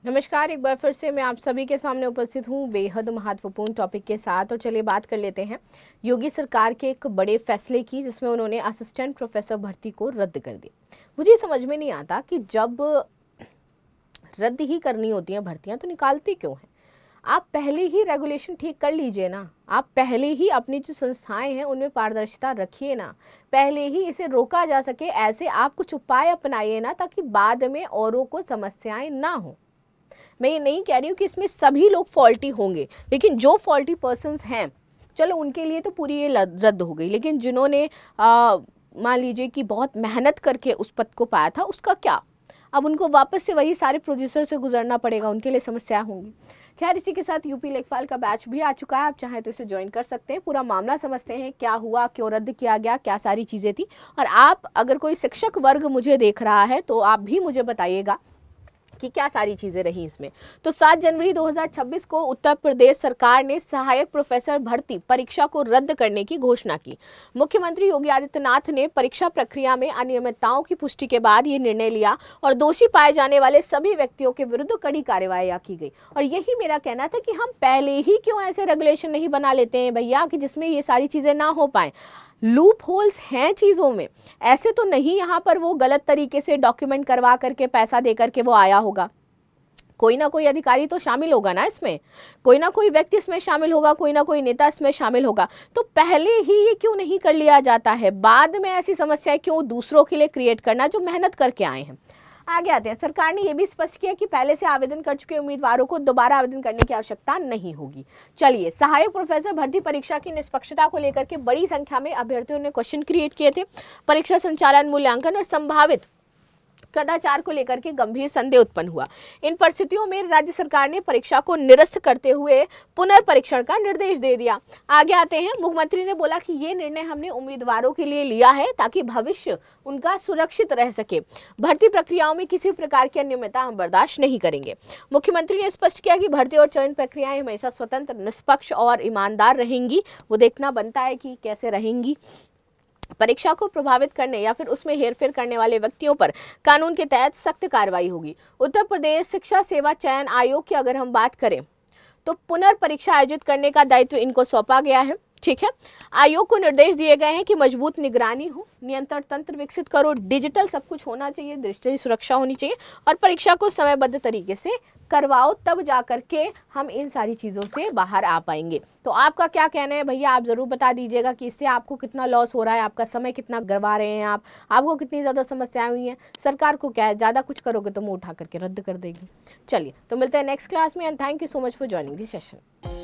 नमस्कार, एक बार फिर से मैं आप सभी के सामने उपस्थित हूँ बेहद महत्वपूर्ण टॉपिक के साथ। और चलिए बात कर लेते हैं योगी सरकार के एक बड़े फैसले की, जिसमें उन्होंने असिस्टेंट प्रोफेसर भर्ती को रद्द कर दिया। मुझे समझ में नहीं आता कि जब रद्द ही करनी होती हैं भर्तियां तो निकालती क्यों हैं। आप पहले ही रेगुलेशन ठीक कर लीजिए ना। आप पहले ही अपनी जो संस्थाएं हैं उनमें पारदर्शिता रखिए ना। पहले ही इसे रोका जा सके ऐसे आप कुछ उपाय अपनाइए ना, ताकि बाद में औरों को समस्याएं ना हो। मैं ये नहीं कह रही हूँ कि इसमें सभी लोग फॉल्टी होंगे, लेकिन जो फॉल्टी पर्सन्स हैं चलो उनके लिए तो पूरी ये रद्द हो गई, लेकिन जिन्होंने मान लीजिए कि बहुत मेहनत करके उस पद को पाया था, उसका क्या? अब उनको वापस से वही सारे प्रोड्यूसर से गुजरना पड़ेगा, उनके लिए समस्या होंगी। खैर, इसी के साथ यूपी लेखपाल का बैच भी आ चुका है, आप चाहें तो इसे ज्वाइन कर सकते हैं। पूरा मामला समझते हैं, क्या हुआ, क्यों रद्द किया गया, क्या सारी चीज़ें थी। और आप अगर कोई शिक्षक वर्ग मुझे देख रहा है तो आप भी मुझे बताइएगा कि क्या सारी चीज़ें रही इसमें। तो 7 जनवरी 2026 को उत्तर प्रदेश सरकार ने सहायक प्रोफेसर भर्ती परीक्षा को रद्द करने की घोषणा की। मुख्यमंत्री योगी आदित्यनाथ ने परीक्षा प्रक्रिया में अनियमितताओं की पुष्टि के बाद ये निर्णय लिया और दोषी पाए जाने वाले सभी व्यक्तियों के विरुद्ध कड़ी कार्रवाई की गई। और यही मेरा कहना था कि हम पहले ही क्यों ऐसे रेगुलेशन नहीं बना लेते हैं भैया, कि जिसमें ये सारी चीज़ें ना हो पाए। लूप होल्स हैं चीज़ों में, ऐसे तो नहीं यहाँ पर वो गलत तरीके से डॉक्यूमेंट करवा करके पैसा दे करके वो आया होगा। कोई ना कोई अधिकारी तो शामिल होगा ना इसमें, कोई ना कोई व्यक्ति इसमें शामिल होगा, कोई ना कोई नेता इसमें शामिल होगा। तो पहले ही ये क्यों नहीं कर लिया जाता है? बाद में ऐसी समस्याएं क्यों दूसरों के लिए क्रिएट करना जो मेहनत करके आए हैं। आगे आते हैं। सरकार ने यह भी स्पष्ट किया कि पहले से आवेदन कर चुके उम्मीदवारों को दोबारा आवेदन करने की आवश्यकता नहीं होगी। चलिए, सहायक प्रोफेसर भर्ती परीक्षा की निष्पक्षता को लेकर के बड़ी संख्या में अभ्यर्थियों ने क्वेश्चन क्रिएट किए थे। परीक्षा संचालन, मूल्यांकन और संभावित कदाचार को लेकर के गंभीर संदेह उत्पन्न हुआ। इन परिस्थितियों में राज्य सरकार ने परीक्षा को निरस्त करते हुए पुनर्परीक्षण का निर्देश दे दिया। आगे आते हैं। मुख्यमंत्री ने बोला कि ये निर्णय हमने उम्मीदवारों के लिए लिया है ताकि भविष्य उनका सुरक्षित रह सके। भर्ती प्रक्रियाओं में किसी प्रकार की अनियमितता हम बर्दाश्त नहीं करेंगे। मुख्यमंत्री ने स्पष्ट किया कि भर्ती और चयन प्रक्रियाएं हमेशा स्वतंत्र, निष्पक्ष और ईमानदार रहेंगी। वो देखना बनता है कि कैसे रहेंगी। परीक्षा को प्रभावित करने या फिर उसमें हेरफेर करने वाले व्यक्तियों पर कानून के तहत सख्त कार्रवाई होगी। उत्तर प्रदेश शिक्षा सेवा चयन आयोग की अगर हम बात करें तो पुनर्परीक्षा आयोजित करने का दायित्व इनको सौंपा गया है। ठीक है, आयोग को निर्देश दिए गए हैं कि मजबूत निगरानी हो, नियंत्रण तंत्र विकसित करो, डिजिटल सब कुछ होना चाहिए, डिजिटल सुरक्षा होनी चाहिए और परीक्षा को समयबद्ध तरीके से करवाओ, तब जा करके हम इन सारी चीज़ों से बाहर आ पाएंगे। तो आपका क्या कहना है भैया, आप ज़रूर बता दीजिएगा कि इससे आपको कितना लॉस हो रहा है, आपका समय कितना गंवा रहे हैं आपको कितनी ज़्यादा समस्याएं हुई हैं। सरकार को क्या है, ज़्यादा कुछ करोगे तो मुँह उठा करके रद्द कर देगी। चलिए, तो मिलते हैं नेक्स्ट क्लास में and thank you so much for joining this session.